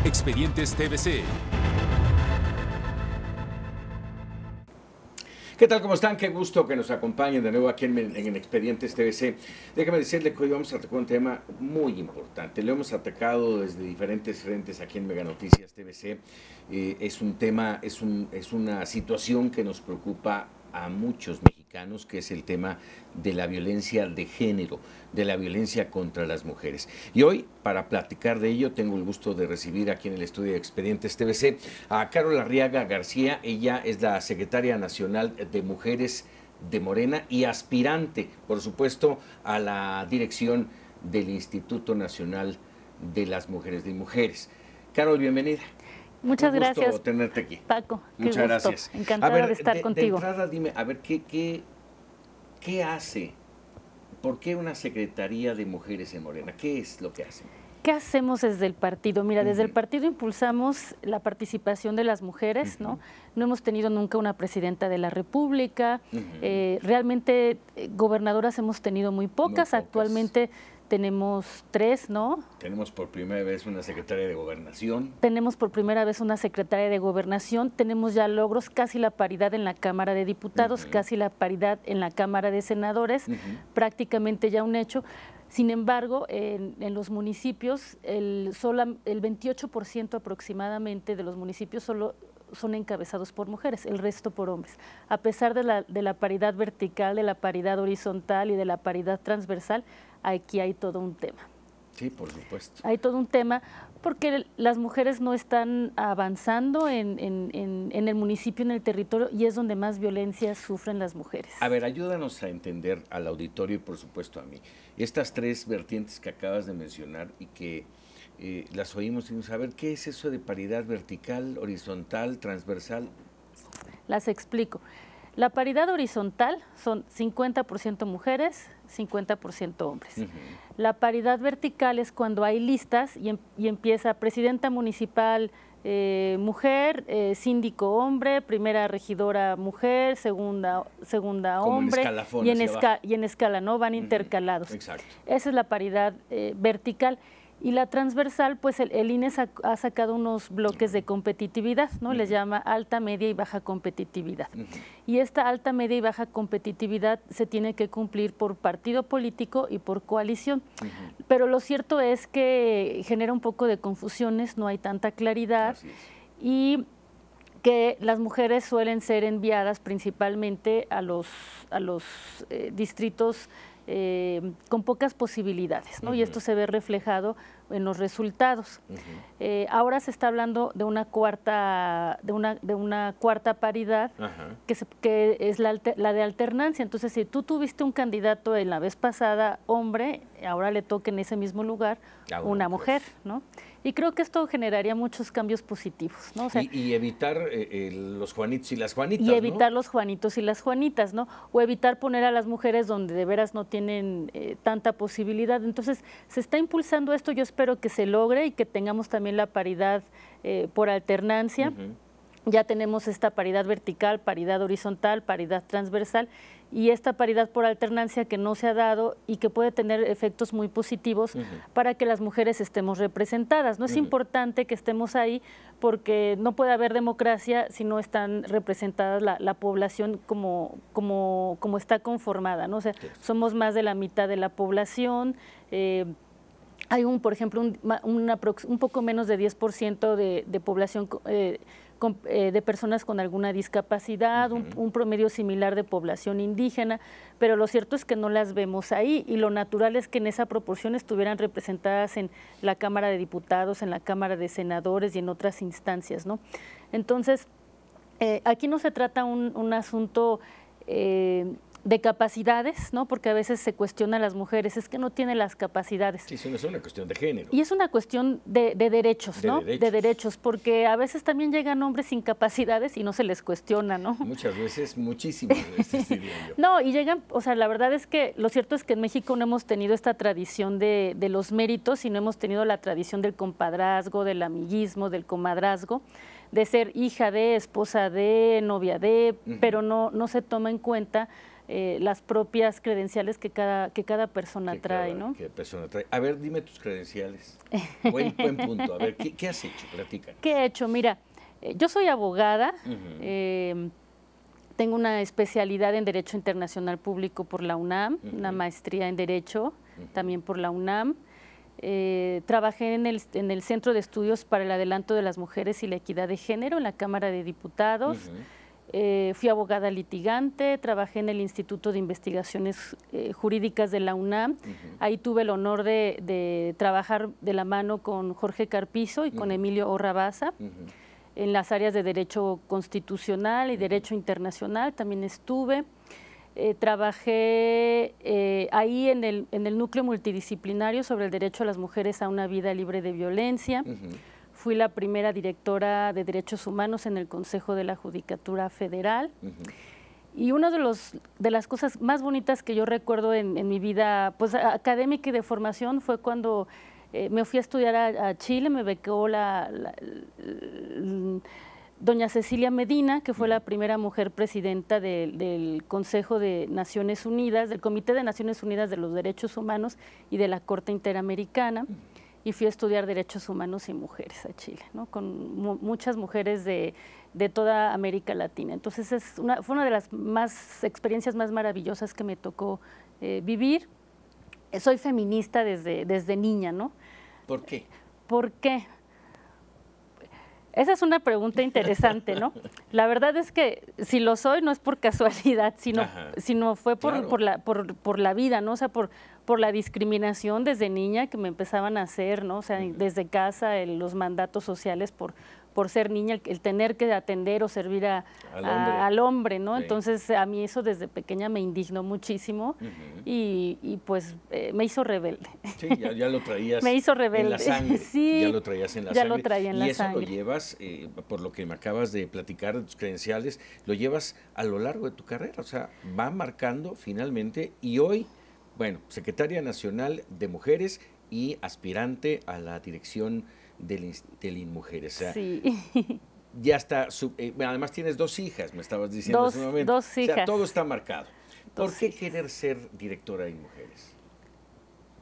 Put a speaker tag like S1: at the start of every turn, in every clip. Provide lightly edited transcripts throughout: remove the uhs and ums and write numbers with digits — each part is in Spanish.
S1: Expedientes TVC.
S2: ¿Qué tal? ¿Cómo están? Qué gusto que nos acompañen de nuevo aquí en Expedientes TVC. Déjame decirle que hoy vamos a atacar un tema muy importante. Lo hemos atacado desde diferentes frentes aquí en Mega Noticias TVC. Es un tema, es una situación que nos preocupa a muchos mexicanos, que es el tema de la violencia de género, de la violencia contra las mujeres. Y hoy, para platicar de ello, tengo el gusto de recibir aquí en el estudio de Expedientes TVC a Carol Arriaga García. Ella es la secretaria nacional de Mujeres de Morena y aspirante, por supuesto, a la dirección del Instituto Nacional de las Mujeres de Mujeres. Carol, bienvenida.
S3: Muchas gracias.
S2: Un gusto tenerte aquí.
S3: Paco,
S2: muchas gracias.
S3: Encantada de estar contigo.
S2: De entrada, dime, a ver, ¿qué hace? ¿Por qué una Secretaría de Mujeres en Morena? ¿Qué es lo que hacen?
S3: ¿Qué hacemos desde el partido? Mira, desde el partido impulsamos la participación de las mujeres, ¿no? No hemos tenido nunca una presidenta de la República. Realmente gobernadoras hemos tenido muy pocas. Actualmente tenemos 3, ¿no?
S2: Tenemos por primera vez una secretaria de Gobernación.
S3: Tenemos por primera vez una secretaria de Gobernación. Tenemos ya logros, casi la paridad en la Cámara de Diputados, casi la paridad en la Cámara de Senadores, prácticamente ya un hecho. Sin embargo, en los municipios, el 28% aproximadamente de los municipios solo son encabezados por mujeres, el resto por hombres. A pesar de la paridad vertical, de la paridad horizontal y de la paridad transversal, aquí hay todo un tema.
S2: Sí, por supuesto.
S3: Hay todo un tema porque las mujeres no están avanzando en el municipio, en el territorio, y es donde más violencia sufren las mujeres.
S2: A ver, ayúdanos a entender al auditorio y por supuesto a mí. Estas 3 vertientes que acabas de mencionar y que las oímos y a ver, ¿qué es eso de paridad vertical, horizontal, transversal?
S3: Las explico. La paridad horizontal son 50% mujeres, 50% hombres. La paridad vertical es cuando hay listas y empieza presidenta municipal mujer, síndico hombre, primera regidora mujer, segunda hombre, y en escala, ¿no? Van intercalados.
S2: Exacto.
S3: Esa es la paridad vertical. Y la transversal, pues el INE ha sacado unos bloques de competitividad, ¿no? Les llama alta, media y baja competitividad. Y esta alta, media y baja competitividad se tiene que cumplir por partido político y por coalición. Pero lo cierto es que genera un poco de confusiones, no hay tanta claridad y que las mujeres suelen ser enviadas principalmente a los distritos con pocas posibilidades, ¿no? Y esto se ve reflejado en los resultados. Ahora se está hablando de una cuarta paridad que es la de alternancia. Entonces, si tú tuviste un candidato en la vez pasada hombre, ahora le toca en ese mismo lugar una mujer, ¿no? Y creo que esto generaría muchos cambios positivos, ¿no? O sea,
S2: y evitar los Juanitos y las Juanitas,
S3: y evitar los Juanitos y las Juanitas, ¿no? O evitar poner a las mujeres donde de veras no tienen tanta posibilidad. Entonces, se está impulsando esto, yo espero que se logre y que tengamos también la paridad por alternancia. Ya tenemos esta paridad vertical, paridad horizontal, paridad transversal y esta paridad por alternancia que no se ha dado y que puede tener efectos muy positivos para que las mujeres estemos representadas. No es importante que estemos ahí porque no puede haber democracia si no están representadas la población como está conformada, ¿no? O sea, somos más de la mitad de la población. Hay por ejemplo, un poco menos de 10% de población de personas con alguna discapacidad, un promedio similar de población indígena, pero lo cierto es que no las vemos ahí y lo natural es que en esa proporción estuvieran representadas en la Cámara de Diputados, en la Cámara de Senadores y en otras instancias, ¿no? Entonces, aquí no se trata un asunto de capacidades, ¿no? Porque a veces se cuestiona a las mujeres, es que no tienen las capacidades.
S2: Sí, eso no es una cuestión de género.
S3: Y es una cuestión de derechos, ¿no? De derechos, porque a veces también llegan hombres sin capacidades y no se les cuestiona, ¿no?
S2: Muchas veces, muchísimas veces, diría yo.
S3: No, y llegan, o sea, la verdad es que lo cierto es que en México no hemos tenido esta tradición de los méritos y no hemos tenido la tradición del compadrazgo, del amiguismo, del comadrazgo, de ser hija de, esposa de, novia de, pero no se toma en cuenta las propias credenciales que cada persona trae, ¿no?
S2: ¿Qué persona trae? A ver, dime tus credenciales. Buen punto. A ver, ¿qué has hecho? Platícanos.
S3: ¿Qué he hecho? Mira, yo soy abogada, tengo una especialidad en Derecho Internacional Público por la UNAM, una maestría en Derecho también por la UNAM. Trabajé en el Centro de Estudios para el Adelanto de las Mujeres y la Equidad de Género en la Cámara de Diputados. Fui abogada litigante, trabajé en el Instituto de Investigaciones Jurídicas de la UNAM. Ahí tuve el honor de trabajar de la mano con Jorge Carpizo y con Emilio Orrabaza. En las áreas de Derecho Constitucional y Derecho Internacional también estuve. Trabajé ahí en el núcleo multidisciplinario sobre el derecho a las mujeres a una vida libre de violencia. Fui la primera directora de Derechos Humanos en el Consejo de la Judicatura Federal. Y una de las cosas más bonitas que yo recuerdo en mi vida pues, académica y de formación fue cuando me fui a estudiar a Chile, me becó doña Cecilia Medina, que fue la primera mujer presidenta del Consejo de Naciones Unidas, del Comité de Naciones Unidas de los Derechos Humanos y de la Corte Interamericana, y fui a estudiar Derechos Humanos y Mujeres a Chile, ¿no? Con muchas mujeres de toda América Latina. Entonces fue una de las experiencias más maravillosas que me tocó vivir. Soy feminista desde niña, ¿no?
S2: ¿Por qué?
S3: ¿Por qué? Esa es una pregunta interesante, ¿no? La verdad es que si lo soy no es por casualidad, sino fue por la vida, ¿no? O sea, por la discriminación desde niña que me empezaban a hacer, ¿no? O sea, desde casa, los mandatos sociales por ser niña, el tener que atender o servir al hombre, ¿no? Sí. Entonces, a mí eso desde pequeña me indignó muchísimo y pues me hizo rebelde.
S2: Sí, ya lo traías
S3: me hizo rebelde.
S2: En la sangre.
S3: Sí,
S2: ya lo traías en la sangre.
S3: Ya lo traía en la sangre.
S2: Y eso lo llevas, por lo que me acabas de platicar de tus credenciales, lo llevas a lo largo de tu carrera, o sea, va marcando finalmente y hoy, bueno, secretaria nacional de Mujeres y aspirante a la dirección del INMujeres. O sea,
S3: sí.
S2: Ya está, además tienes 2 hijas, me estabas diciendo hace un momento.
S3: 2 hijas.
S2: O sea, todo está marcado. ¿Por qué querer ser directora de INMujeres?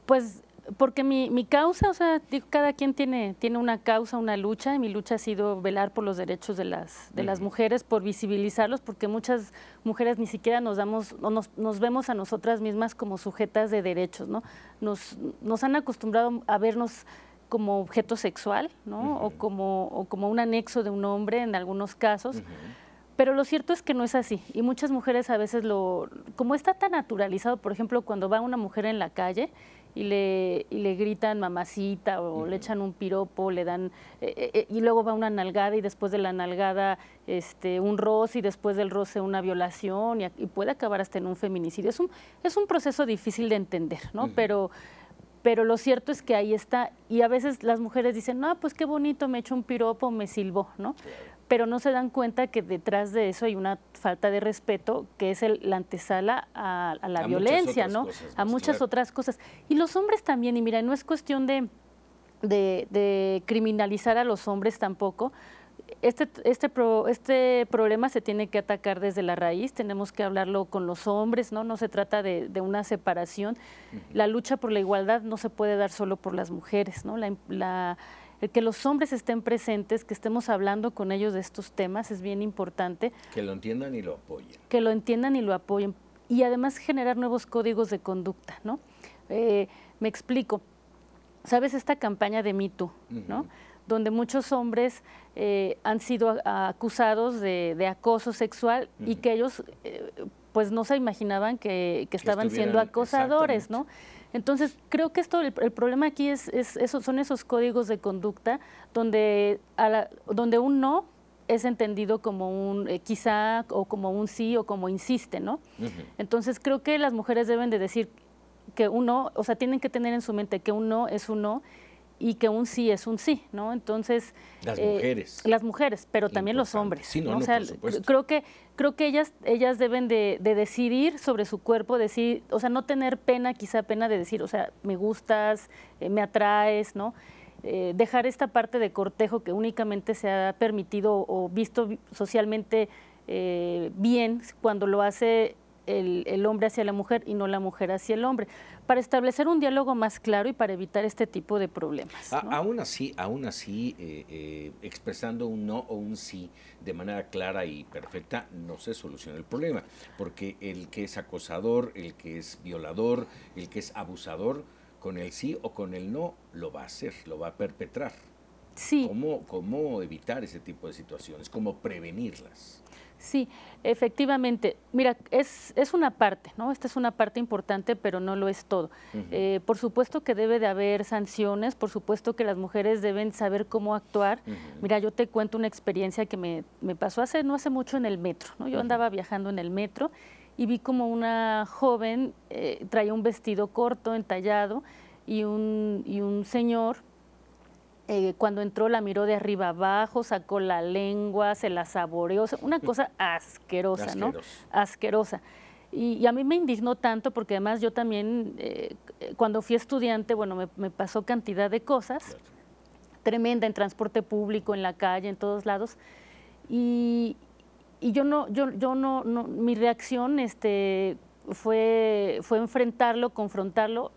S3: Pues porque mi causa, o sea, cada quien tiene una causa, una lucha, y mi lucha ha sido velar por los derechos de las mujeres, por visibilizarlos, porque muchas mujeres ni siquiera nos vemos a nosotras mismas como sujetas de derechos, ¿no? Nos han acostumbrado a vernos como objeto sexual, ¿no? O como un anexo de un hombre en algunos casos. Pero lo cierto es que no es así, y muchas mujeres a veces como está tan naturalizado, por ejemplo, cuando va una mujer en la calle y le gritan mamacita o le echan un piropo, le dan, y luego va una nalgada y después de la nalgada un roce y después del roce una violación y puede acabar hasta en un feminicidio. Es un proceso difícil de entender, ¿no? Pero lo cierto es que ahí está, y a veces las mujeres dicen, no, pues qué bonito, me echó un piropo, me silbó, ¿no? Pero no se dan cuenta que detrás de eso hay una falta de respeto que es la antesala a la violencia, ¿no? A muchas otras cosas. Y los hombres también, y mira, no es cuestión de criminalizar a los hombres tampoco. Este problema se tiene que atacar desde la raíz, tenemos que hablarlo con los hombres, ¿no? No se trata de una separación. La lucha por la igualdad no se puede dar solo por las mujeres, ¿no? El que los hombres estén presentes, que estemos hablando con ellos de estos temas es bien importante.
S2: Que lo entiendan y lo apoyen.
S3: Que lo entiendan y lo apoyen. Y además generar nuevos códigos de conducta, ¿no? Me explico. ¿Sabes esta campaña de Me Too, ¿no? Donde muchos hombres han sido acusados de acoso sexual y que ellos pues no se imaginaban que estaban siendo acosadores, ¿no? Entonces, creo que el problema aquí son esos códigos de conducta donde un no es entendido como un quizá o como un sí o como insiste, ¿no? Entonces, creo que las mujeres deben de decir que un no, o sea, tienen que tener en su mente que un no es un no y que un sí es un sí, ¿no? Entonces las mujeres, pero también los hombres,
S2: sí,
S3: ¿no? O sea, creo que ellas deben de decidir sobre su cuerpo, decir, o sea, no tener pena de decir, o sea, me gustas, me atraes, ¿no? Dejar esta parte de cortejo que únicamente se ha permitido o visto socialmente bien cuando lo hace el hombre hacia la mujer y no la mujer hacia el hombre, para establecer un diálogo más claro y para evitar este tipo de problemas, ¿no?
S2: Aún así, expresando un no o un sí de manera clara y perfecta, no se soluciona el problema, porque el que es acosador, el que es violador, el que es abusador, con el sí o con el no lo va a hacer, lo va a perpetrar.
S3: Sí.
S2: ¿Cómo evitar ese tipo de situaciones? ¿Cómo prevenirlas?
S3: Sí, efectivamente. Mira, es una parte, ¿no? Esta es una parte importante, pero no lo es todo. Por supuesto que debe de haber sanciones, por supuesto que las mujeres deben saber cómo actuar. Mira, yo te cuento una experiencia que me pasó no hace mucho en el metro, ¿no? Yo andaba viajando en el metro y vi como una joven traía un vestido corto, entallado, y un señor cuando entró la miró de arriba abajo, sacó la lengua, se la saboreó, o sea, una cosa asquerosa, ¿no? Asquerosa. Y a mí me indignó tanto porque además yo también, cuando fui estudiante, bueno, me pasó cantidad de cosas, tremenda, en transporte público, en la calle, en todos lados, y yo no, mi reacción fue enfrentarlo, confrontarlo,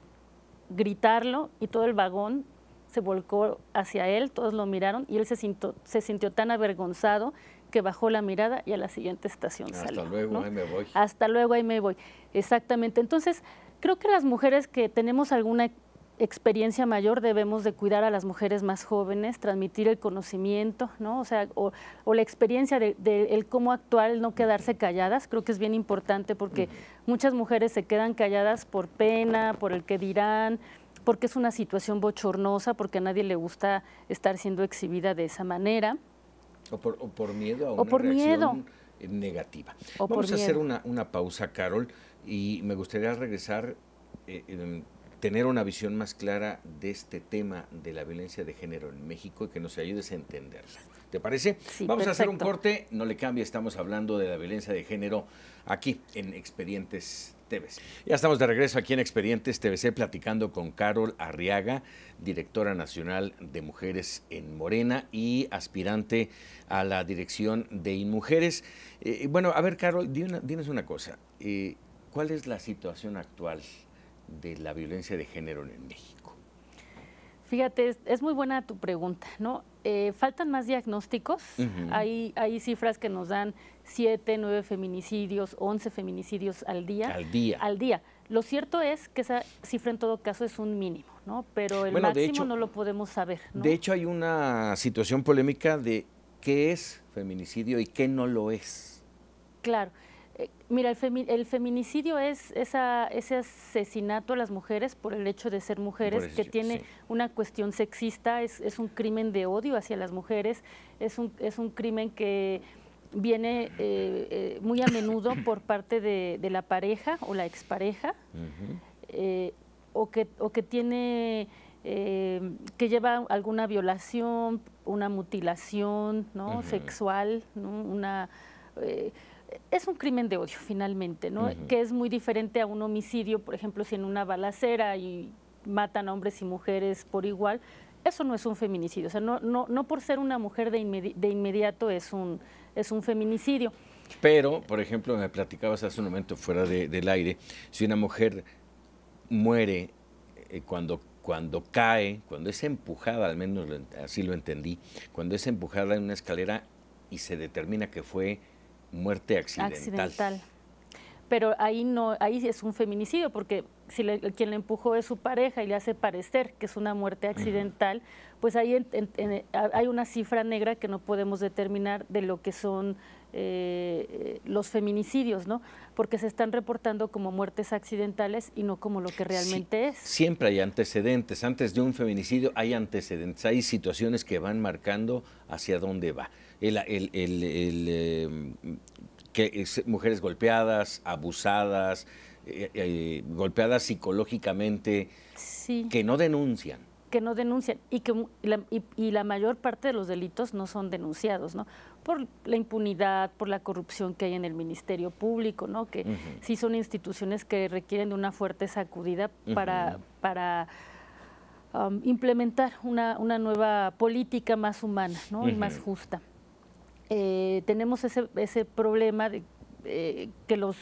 S3: gritarlo, y todo el vagón se volcó hacia él, todos lo miraron y él se sintió tan avergonzado que bajó la mirada y a la siguiente estación salió.
S2: Hasta luego,
S3: ¿no?
S2: Ahí me voy.
S3: Hasta luego, ahí me voy. Exactamente. Entonces, creo que las mujeres que tenemos alguna experiencia mayor debemos de cuidar a las mujeres más jóvenes, transmitir el conocimiento, ¿no? O sea, o la experiencia de el cómo actuar, el no quedarse calladas. Creo que es bien importante porque muchas mujeres se quedan calladas por pena, por el que dirán, porque es una situación bochornosa, porque a nadie le gusta estar siendo exhibida de esa manera.
S2: O por miedo a una reacción negativa. Vamos a hacer una pausa, Carol, y me gustaría regresar, tener una visión más clara de este tema de la violencia de género en México y que nos ayudes a entenderla. ¿Te parece?
S3: Sí,
S2: Vamos
S3: perfecto.
S2: a hacer un corte, no le cambie, estamos hablando de la violencia de género aquí en Expedientes TVC. Ya estamos de regreso aquí en Expedientes TVC platicando con Carol Arriaga, directora nacional de Mujeres en Morena y aspirante a la dirección de InMujeres. Bueno, a ver, Carol, dinos una cosa. ¿Cuál es la situación actual de la violencia de género en México?
S3: Fíjate, es muy buena tu pregunta, ¿no? Faltan más diagnósticos. Hay cifras que nos dan 7, 9 feminicidios, 11 feminicidios al día. Al día. Lo cierto es que esa cifra en todo caso es un mínimo, ¿no? Pero el máximo hecho, no lo podemos saber, ¿no?
S2: De hecho, hay una situación polémica de qué es feminicidio y qué no lo es.
S3: Claro. Mira, el feminicidio es ese asesinato a las mujeres por el hecho de ser mujeres, que tiene una cuestión sexista, es un crimen de odio hacia las mujeres, es un crimen que viene muy a menudo por parte de la pareja o la expareja, o que tiene que lleva alguna violación, una mutilación, ¿no? Sexual, ¿no? Es un crimen de odio, finalmente, ¿no? Que es muy diferente a un homicidio, por ejemplo, si en una balacera y matan a hombres y mujeres por igual, eso no es un feminicidio. O sea, no por ser una mujer de inmediato es un feminicidio.
S2: Pero, por ejemplo, me platicabas hace un momento fuera del aire, si una mujer muere cuando cae, cuando es empujada, al menos así lo entendí, cuando es empujada en una escalera y se determina que fue muerte accidental.
S3: Pero ahí es un feminicidio, porque si quien le empujó es su pareja y le hace parecer que es una muerte accidental, pues ahí hay una cifra negra que no podemos determinar de lo que son los feminicidios, ¿no? Porque se están reportando como muertes accidentales y no como lo que realmente es.
S2: Siempre hay antecedentes. Antes de un feminicidio hay antecedentes, hay situaciones que van marcando hacia dónde va. Mujeres golpeadas, abusadas, golpeadas psicológicamente, que no denuncian. Y la mayor parte de los delitos no son denunciados, ¿no? Por la impunidad, por la corrupción que hay en el Ministerio Público, ¿no? Que sí son instituciones que requieren de una fuerte sacudida para implementar una nueva política más humana, ¿no? Y más justa. Tenemos ese problema
S3: que los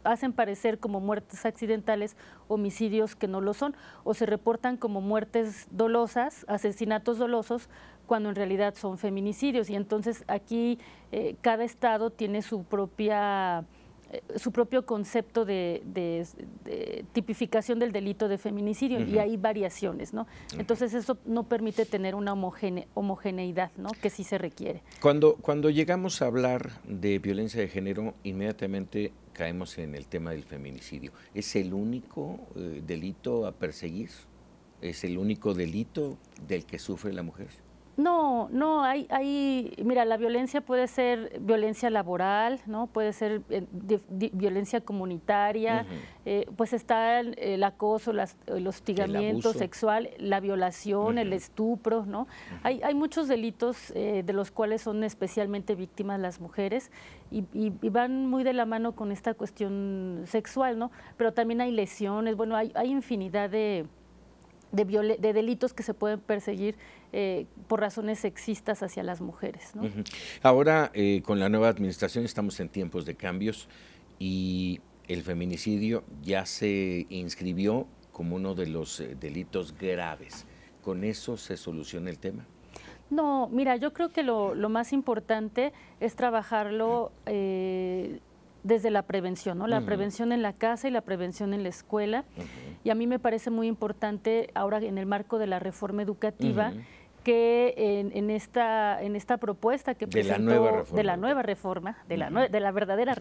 S3: hacen parecer como muertes accidentales, homicidios que no lo son, o se reportan como muertes dolosas, asesinatos dolosos, cuando en realidad son feminicidios. Y entonces aquí cada estado tiene su propio concepto de tipificación del delito de feminicidio, y hay variaciones, ¿no? Entonces eso no permite tener una homogeneidad, ¿no?, que sí se requiere.
S2: Cuando llegamos a hablar de violencia de género, inmediatamente caemos en el tema del feminicidio. ¿Es el único delito a perseguir? ¿Es el único delito del que sufre la mujer?
S3: No, mira, la violencia puede ser violencia laboral, ¿no? Puede ser violencia comunitaria, pues está el acoso, el hostigamiento sexual, la violación, el estupro, ¿no? Hay muchos delitos de los cuales son especialmente víctimas las mujeres y van muy de la mano con esta cuestión sexual, ¿no? Pero también hay lesiones, bueno, hay infinidad de delitos que se pueden perseguir por razones sexistas hacia las mujeres, ¿no?
S2: Ahora, con la nueva administración estamos en tiempos de cambios y el feminicidio ya se inscribió como uno de los delitos graves. ¿Con eso se soluciona el tema?
S3: No, mira, yo creo que lo más importante es trabajarlo desde la prevención, ¿no? La prevención en la casa y la prevención en la escuela. Y a mí me parece muy importante ahora en el marco de la reforma educativa que en esta propuesta que presentó de la verdadera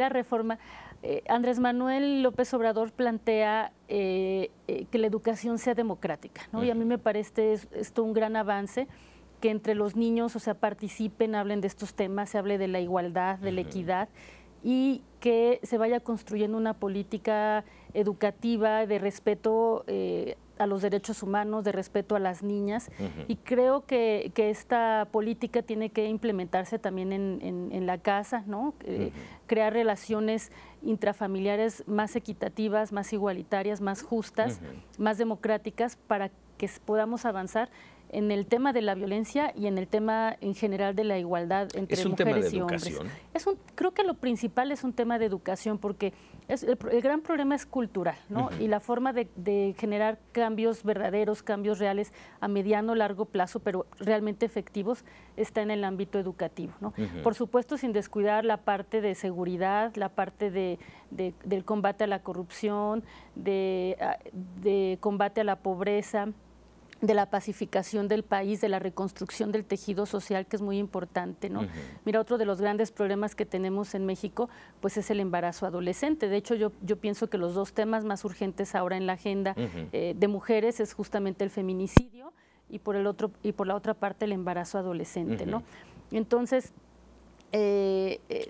S3: reforma, Andrés Manuel López Obrador plantea que la educación sea democrática, ¿no? Y a mí me parece esto un gran avance, que entre los niños, o sea, participen, hablen de estos temas, se hable de la igualdad, de la equidad, y que se vaya construyendo una política educativa de respeto a los derechos humanos, de respeto a las niñas, y creo que esta política tiene que implementarse también en la casa, ¿no? Crear relaciones intrafamiliares más equitativas, más igualitarias, más justas, más democráticas, para que podamos avanzar en el tema de la violencia y en el tema en general de la igualdad entre mujeres y hombres. Creo que lo principal es un tema de educación, porque el gran problema es cultural, ¿no? Y la forma de generar cambios verdaderos, cambios reales a mediano, largo plazo, pero realmente efectivos, está en el ámbito educativo, ¿no? Por supuesto, sin descuidar la parte de seguridad, la parte del combate a la corrupción, de combate a la pobreza, de la pacificación del país, de la reconstrucción del tejido social, que es muy importante, ¿no? Mira, otro de los grandes problemas que tenemos en México, pues es el embarazo adolescente. De hecho, yo pienso que los dos temas más urgentes ahora en la agenda de mujeres es justamente el feminicidio y por la otra parte el embarazo adolescente, ¿no? Entonces,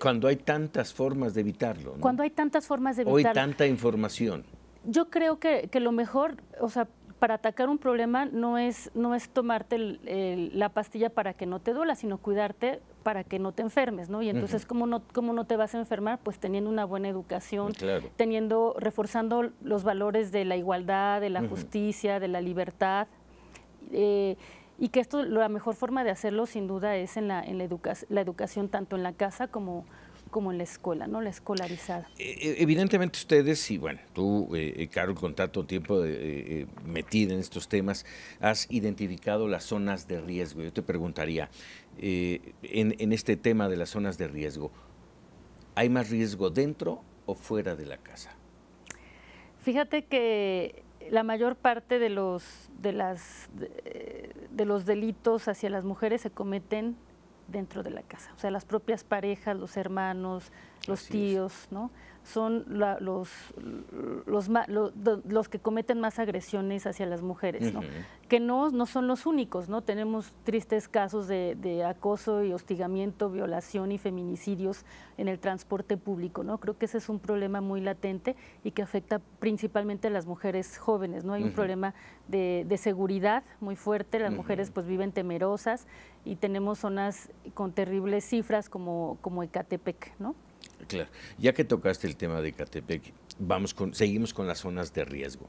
S2: cuando hay tantas formas de evitarlo, ¿no?
S3: Cuando hay tantas formas de evitarlo.
S2: Hoy tanta información.
S3: Yo creo que lo mejor, o sea, para atacar un problema no es tomarte la pastilla para que no te duela, sino cuidarte para que no te enfermes, ¿no? Y entonces, ¿cómo no te vas a enfermar? Pues teniendo una buena educación, reforzando los valores de la igualdad, de la justicia, de la libertad, y que la mejor forma de hacerlo, sin duda, es en la educación, tanto en la casa como en la escuela, ¿no? La escolarizada.
S2: Evidentemente ustedes, y bueno, tú, Carol, con tanto tiempo metida en estos temas, has identificado las zonas de riesgo. Yo te preguntaría, en este tema de las zonas de riesgo, ¿hay más riesgo dentro o fuera de la casa?
S3: Fíjate que la mayor parte de los delitos hacia las mujeres se cometen dentro de la casa, o sea, las propias parejas, los hermanos, los tíos, ¿no? Son los que cometen más agresiones hacia las mujeres, ¿no? Que no son los únicos, ¿no? Tenemos tristes casos de acoso y hostigamiento, violación y feminicidios en el transporte público, ¿no? Creo que ese es un problema muy latente y que afecta principalmente a las mujeres jóvenes, ¿no? Hay un problema de seguridad muy fuerte, las mujeres pues viven temerosas y tenemos zonas con terribles cifras como Ecatepec, ¿no?
S2: Claro. Ya que tocaste el tema de Ecatepec, seguimos con las zonas de riesgo.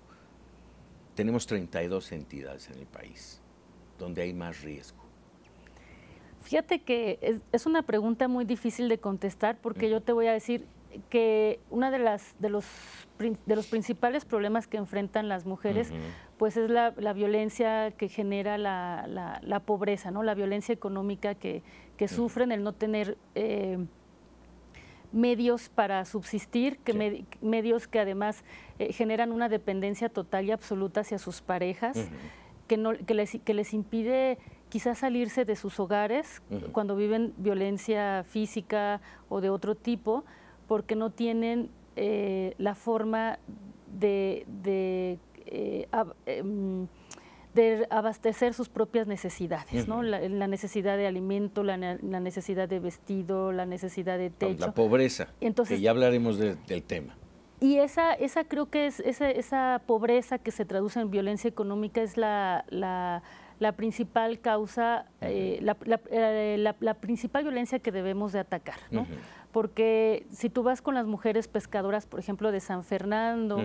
S2: Tenemos 32 entidades en el país donde hay más riesgo.
S3: Fíjate que es una pregunta muy difícil de contestar porque yo te voy a decir que uno de los principales problemas que enfrentan las mujeres pues es la violencia que genera la pobreza, ¿no? La violencia económica que sufren, el no tener medios para subsistir, medios que además generan una dependencia total y absoluta hacia sus parejas, que les impide quizás salirse de sus hogares cuando viven violencia física o de otro tipo, porque no tienen la forma de abastecer sus propias necesidades, ¿no? La necesidad de alimento, la necesidad de vestido, la necesidad de techo.
S2: La pobreza, entonces, que ya hablaremos del tema.
S3: Y esa creo que es esa pobreza que se traduce en violencia económica es la principal causa, la principal violencia que debemos de atacar, ¿no? Porque si tú vas con las mujeres pescadoras, por ejemplo, de San Fernando,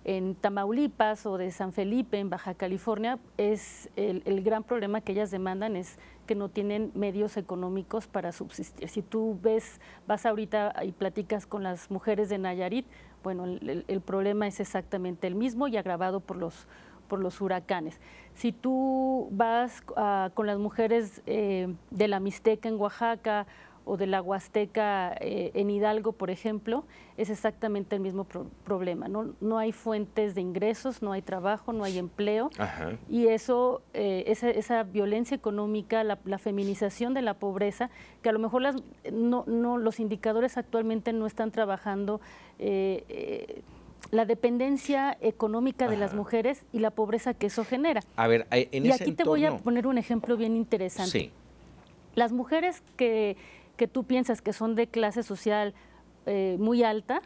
S3: en Tamaulipas o de San Felipe, en Baja California, es el gran problema que ellas demandan es que no tienen medios económicos para subsistir. Si tú vas ahorita y platicas con las mujeres de Nayarit, bueno, el problema es exactamente el mismo y agravado por los huracanes. Si tú vas con las mujeres de la Mixteca en Oaxaca o de la Huasteca en Hidalgo, por ejemplo, es exactamente el mismo problema. No hay fuentes de ingresos, no hay trabajo, no hay empleo. Y eso, esa violencia económica, la feminización de la pobreza, que a lo mejor los indicadores actualmente no están trabajando, la dependencia económica de las mujeres y la pobreza que eso genera.
S2: A ver,
S3: y aquí te voy a poner un ejemplo bien interesante.
S2: Sí.
S3: Las mujeres que tú piensas que son de clase social muy alta,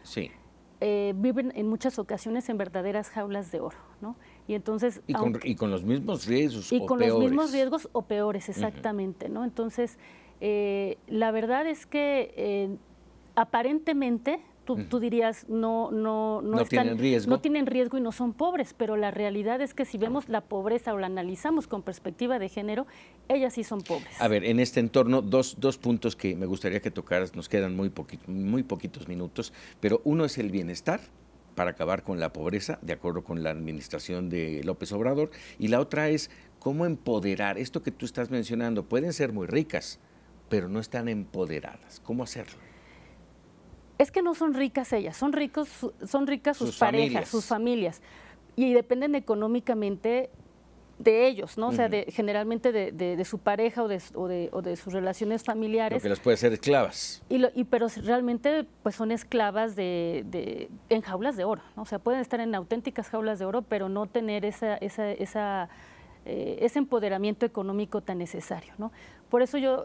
S3: viven en muchas ocasiones en verdaderas jaulas de oro, ¿no? Y entonces
S2: y con los mismos riesgos
S3: o peores. Los mismos riesgos o peores, exactamente, ¿no? Entonces, la verdad es que aparentemente tú dirías no
S2: tienen riesgo.
S3: No tienen riesgo y no son pobres, pero la realidad es que si vemos la pobreza o la analizamos con perspectiva de género, ellas sí son pobres.
S2: A ver, en este entorno, dos puntos que me gustaría que tocaras, nos quedan muy poquitos minutos, pero uno es el bienestar para acabar con la pobreza, de acuerdo con la administración de López Obrador, y la otra es cómo empoderar, esto que tú estás mencionando, pueden ser muy ricas, pero no están empoderadas, ¿cómo hacerlo?
S3: Es que no son ricas ellas, son ricas sus parejas, sus familias, y dependen económicamente de ellos, ¿no? O sea, generalmente de su pareja o de sus relaciones familiares.
S2: Lo que las puede hacer esclavas.
S3: Pero realmente pues son esclavas en jaulas de oro, ¿no? O sea, pueden estar en auténticas jaulas de oro, pero no tener ese empoderamiento económico tan necesario, ¿no? Por eso yo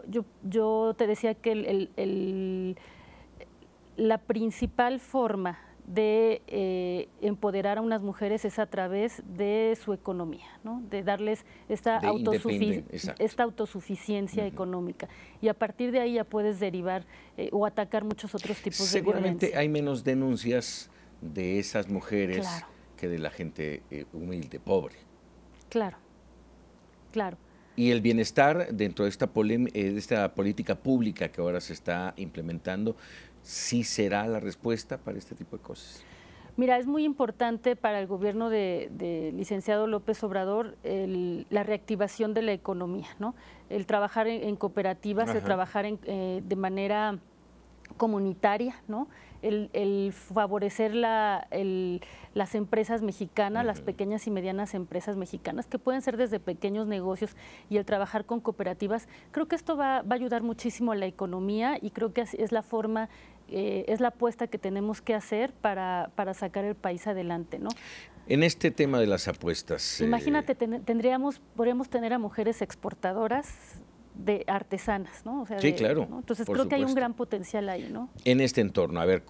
S3: te decía que la principal forma de empoderar a unas mujeres es a través de su economía, ¿no? De darles esta autosuficiencia económica. Y a partir de ahí ya puedes derivar o atacar muchos otros tipos de violencia.
S2: Seguramente hay menos denuncias de esas mujeres que de la gente humilde, pobre.
S3: Claro, claro.
S2: Y el bienestar dentro de esta política pública que ahora se está implementando, ¿sí será la respuesta para este tipo de cosas?
S3: Mira, es muy importante para el gobierno de licenciado López Obrador la reactivación de la economía, ¿no? El trabajar en cooperativas, el trabajar de manera comunitaria, ¿no? El favorecer las empresas mexicanas, las pequeñas y medianas empresas mexicanas, que pueden ser desde pequeños negocios, y el trabajar con cooperativas. Creo que esto va a ayudar muchísimo a la economía, y creo que es la forma, es la apuesta que tenemos que hacer para sacar el país adelante, ¿no?
S2: En este tema de las apuestas...
S3: Imagínate, podríamos tener a mujeres exportadoras de artesanas, ¿no? O sea,
S2: sí, claro.
S3: ¿no? Entonces creo que hay un gran potencial ahí, ¿no?
S2: En este entorno, a ver,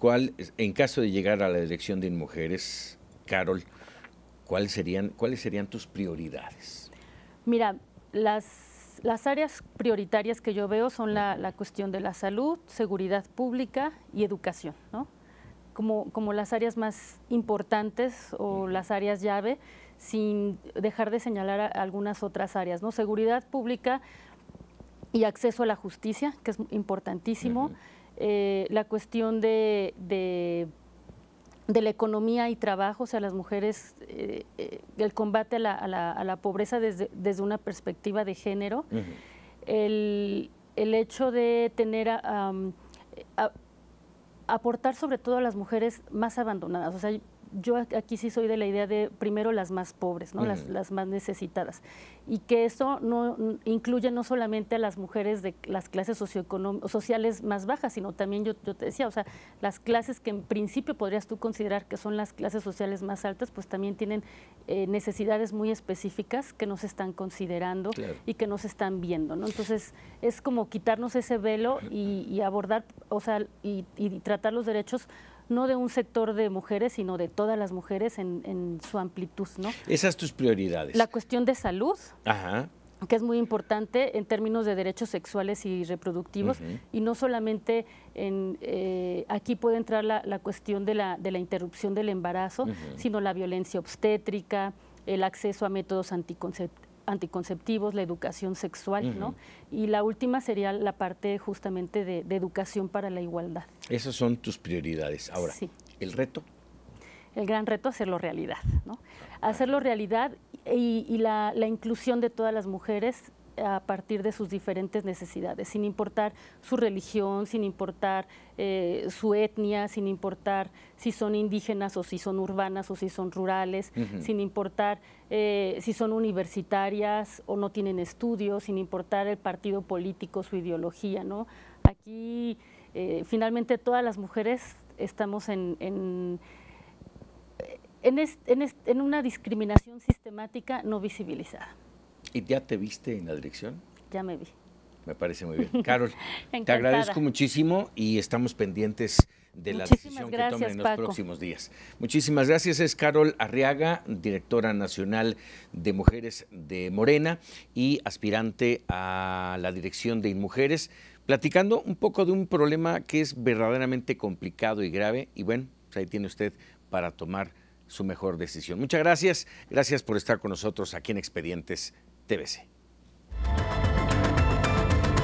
S2: en caso de llegar a la dirección de InMujeres, Carol, ¿cuáles serían tus prioridades?
S3: Mira, las áreas prioritarias que yo veo son la cuestión de la salud, seguridad pública y educación, ¿no? Como las áreas más importantes o las áreas llave, sin dejar de señalar algunas otras áreas, ¿no? Seguridad pública, y acceso a la justicia, que es importantísimo. La cuestión de la economía y trabajo, o sea, las mujeres, el combate a la pobreza desde una perspectiva de género, el hecho de tener aportar sobre todo a las mujeres más abandonadas. O sea, yo aquí sí soy de la idea de primero las más pobres, ¿no? Las más necesitadas, y que eso no incluye no solamente a las mujeres de las clases sociales más bajas, sino también yo te decía, o sea, las clases que en principio podrías tú considerar que son las clases sociales más altas, pues también tienen necesidades muy específicas que no se están considerando y que no se están viendo, ¿no? Entonces es como quitarnos ese velo y abordar, o sea, y tratar los derechos no de un sector de mujeres, sino de todas las mujeres en su amplitud, ¿no?
S2: Esas tus prioridades.
S3: La cuestión de salud,
S2: Ajá.
S3: que es muy importante en términos de derechos sexuales y reproductivos, y no solamente aquí puede entrar la cuestión de la interrupción del embarazo, sino la violencia obstétrica, el acceso a métodos anticonceptivos, la educación sexual, ¿no? Y la última sería la parte justamente de educación para la igualdad.
S2: Esas son tus prioridades. Ahora,
S3: sí.
S2: ¿El reto?
S3: El gran reto es hacerlo realidad, ¿no? Hacerlo realidad y la inclusión de todas las mujeres a partir de sus diferentes necesidades, sin importar su religión, sin importar su etnia, sin importar si son indígenas o si son urbanas o si son rurales, sin importar si son universitarias o no tienen estudios, sin importar el partido político, su ideología, ¿no? Aquí finalmente todas las mujeres estamos en una discriminación sistemática no visibilizada.
S2: ¿Y ya te viste en la dirección?
S3: Ya me vi.
S2: Me parece muy bien. Carol, te agradezco muchísimo y estamos pendientes de la decisión que tomen en los próximos días. Muchísimas gracias. Es Carol Arriaga, directora nacional de Mujeres de Morena y aspirante a la dirección de InMujeres, platicando un poco de un problema que es verdaderamente complicado y grave. Y bueno, pues ahí tiene usted para tomar su mejor decisión. Muchas gracias. Gracias por estar con nosotros aquí en Expedientes TVC.